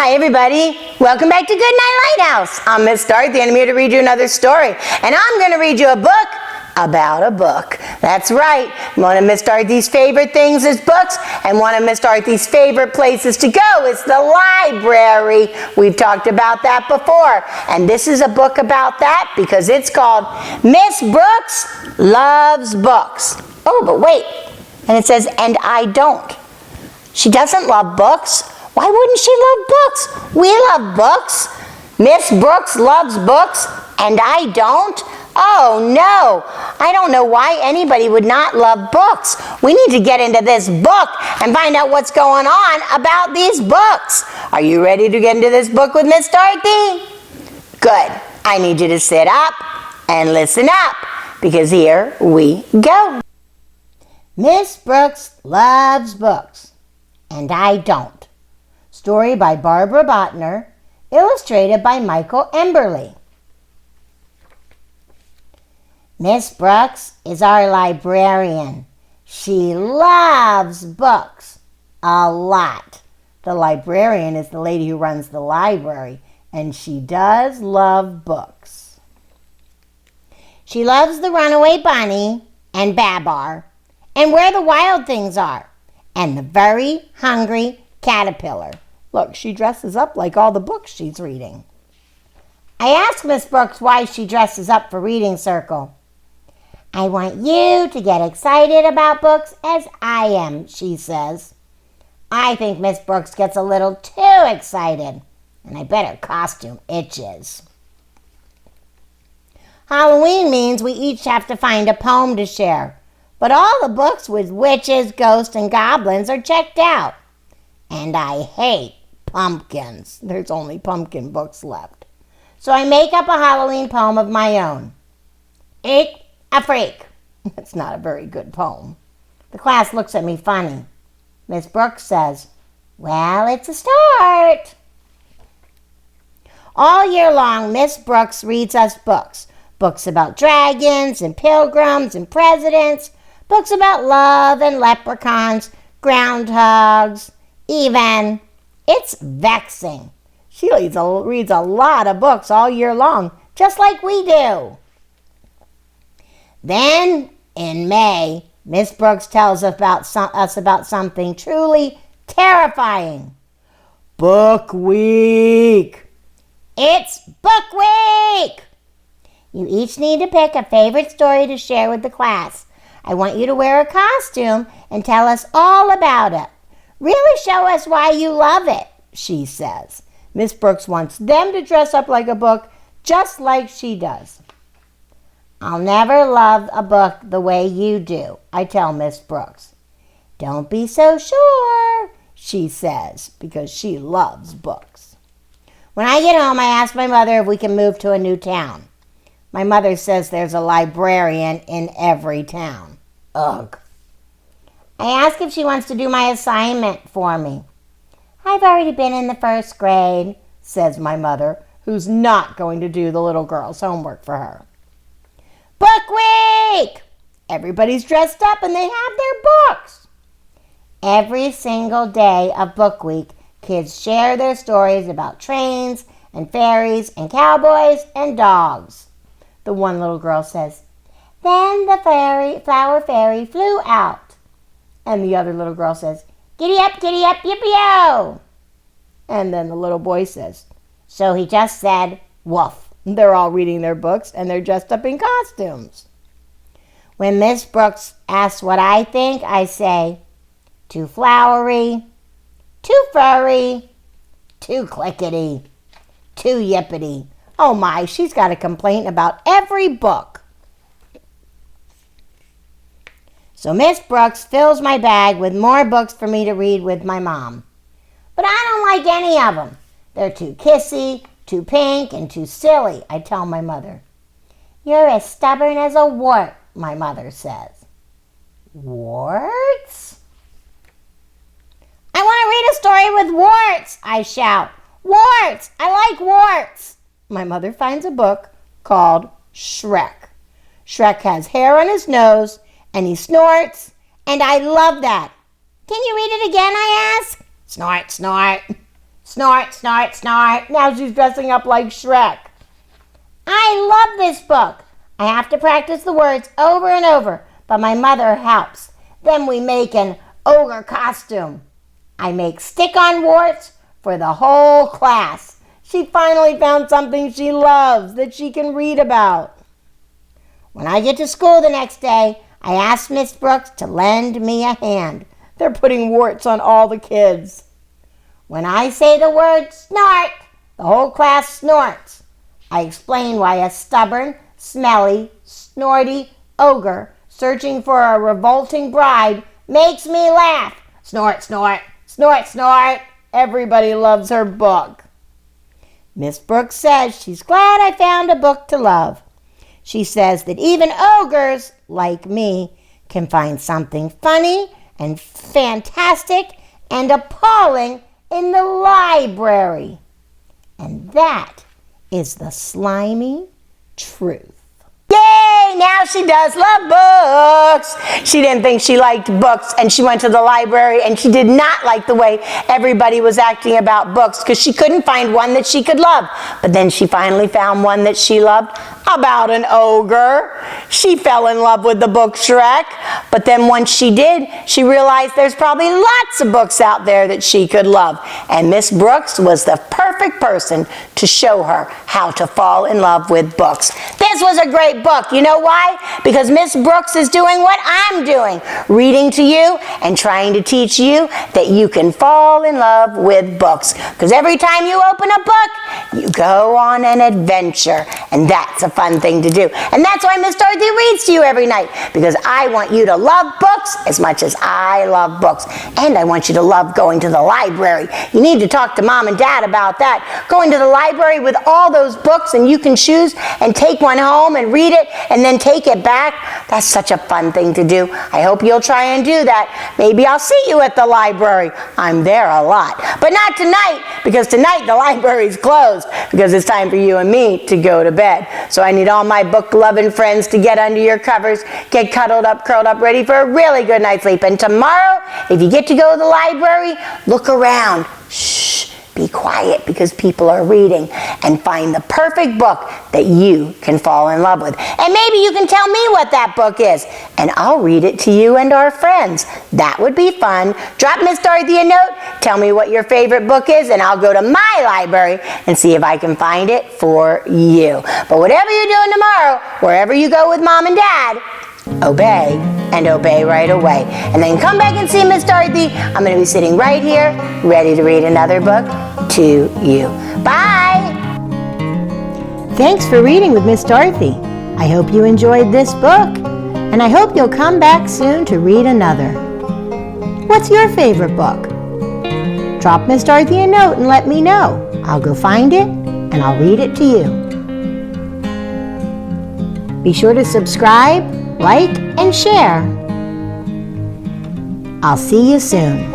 Hi everybody, welcome back to Goodnight Lighthouse. I'm Miss Dorothy and I'm here to read you another story. And I'm going to read you a book about a book. That's right, one of Miss Dorothy's favorite things is books, and one of Miss Dorothy's favorite places to go is the library. We've talked about that before, and this is a book about that because it's called Miss Brooks Loves Books. Oh, but wait, and it says, and I don't. She doesn't love books. Why wouldn't she love books? We love books. Miss Brooks loves books, and I don't? Oh, no. I don't know why anybody would not love books. We need to get into this book and find out what's going on about these books. Are you ready to get into this book with Miss Dorothy? Good. I need you to sit up and listen up, because here we go. Miss Brooks loves books, and I don't. Story by Barbar Bottner, illustrated by Emberley. Miss Brooks is our librarian. She loves books a lot. The librarian is the lady who runs the library, and she does love books. She loves the runaway bunny and Barbar, and where the wild things are, and the very hungry caterpillar. Look, she dresses up like all the books she's reading. I asked Miss Brooks why she dresses up for reading circle. I want you to get excited about books as I am, she says. I think Miss Brooks gets a little too excited, and I bet her costume itches. Halloween means we each have to find a poem to share, but all the books with witches, ghosts, and goblins are checked out. And I hate pumpkins. There's only pumpkin books left. So I make up a Halloween poem of my own. Eek a freak. That's not a very good poem. The class looks at me funny. Miss Brooks says, well, it's a start. All year long, Miss Brooks reads us books. Books about dragons and pilgrims and presidents. Books about love and leprechauns, groundhogs, even. It's vexing. She reads a lot of books all year long, just like we do. Then, in May, Miss Brooks tells us about something truly terrifying. Book Week. It's Book Week! You each need to pick a favorite story to share with the class. I want you to wear a costume and tell us all about it. Really show us why you love it, she says. Miss Brooks wants them to dress up like a book just like she does. I'll never love a book the way you do, I tell Miss Brooks. Don't be so sure, she says, because she loves books. When I get home, I ask my mother if we can move to a new town. My mother says there's a librarian in every town. Ugh. I ask if she wants to do my assignment for me. I've already been in the first grade, says my mother, who's not going to do the little girl's homework for her. Book Week! Everybody's dressed up and they have their books. Every single day of Book Week, kids share their stories about trains and fairies and cowboys and dogs. The one little girl says, then the flower fairy flew out. And the other little girl says, giddy up, yippee-o. And then the little boy says, so he just said, woof. They're all reading their books and they're dressed up in costumes. When Miss Brooks asks what I think, I say, too flowery, too furry, too clickety, too yippity. Oh my, she's got a complaint about every book. So Miss Brooks fills my bag with more books for me to read with my mom. But I don't like any of them. They're too kissy, too pink, and too silly, I tell my mother. You're as stubborn as a wart, my mother says. Warts? I want to read a story with warts, I shout. Warts! I like warts! My mother finds a book called Shrek. Shrek has hair on his nose, and he snorts, and I love that. Can you read it again, I ask? Snort, snort. Snort, snort, snort. Now she's dressing up like Shrek. I love this book. I have to practice the words over and over, but my mother helps. Then we make an ogre costume. I make stick-on warts for the whole class. She finally found something she loves that she can read about. When I get to school the next day, I ask Miss Brooks to lend me a hand. They're putting warts on all the kids. When I say the word snort, the whole class snorts. I explain why a stubborn, smelly, snorty ogre searching for a revolting bride makes me laugh. Snort, snort, snort, snort. Everybody loves her book. Miss Brooks says she's glad I found a book to love. She says that even ogres, like me, can find something funny and fantastic and appalling in the library. And that is the slimy truth. Yay! Now she does love books. She didn't think she liked books, and she went to the library, and she did not like the way everybody was acting about books because she couldn't find one that she could love. But then she finally found one that she loved about an ogre. She fell in love with the book Shrek. But then once she did, she realized there's probably lots of books out there that she could love. And Miss Brooks was the perfect person to show her how to fall in love with books. This was a great book. You know why? Because Miss Brooks is doing what I'm doing, reading to you and trying to teach you that you can fall in love with books. Because every time you open a book, you go on an adventure, and that's a fun thing to do. And that's why Miss Dorothy reads to you every night, because I want you to love books as much as I love books. And I want you to love going to the library. You need to talk to Mom and Dad about that. Going to the library with all those books, and you can choose and take one home and read it and then take it back. That's such a fun thing to do. I hope you'll try and do that. Maybe I'll see you at the library. I'm there a lot. But not tonight, because tonight the library's closed, because it's time for you and me to go to bed. So I need all my book-loving friends to get under your covers, get cuddled up, curled up, ready for a really good night's sleep. And tomorrow, if you get to go to the library, look around. Shh. Be quiet, because people are reading, and find the perfect book that you can fall in love with. And maybe you can tell me what that book is, and I'll read it to you and our friends. That would be fun. Drop Miss Dorothy a note, tell me what your favorite book is, and I'll go to my library and see if I can find it for you. But whatever you're doing tomorrow, wherever you go with Mom and Dad, obey, and obey right away. And then come back and see Miss Dorothy. I'm going to be sitting right here, ready to read another book to you. Bye! Thanks for reading with Miss Dorothy. I hope you enjoyed this book, and I hope you'll come back soon to read another. What's your favorite book? Drop Miss Dorothy a note and let me know. I'll go find it, and I'll read it to you. Be sure to subscribe, like, and share. I'll see you soon.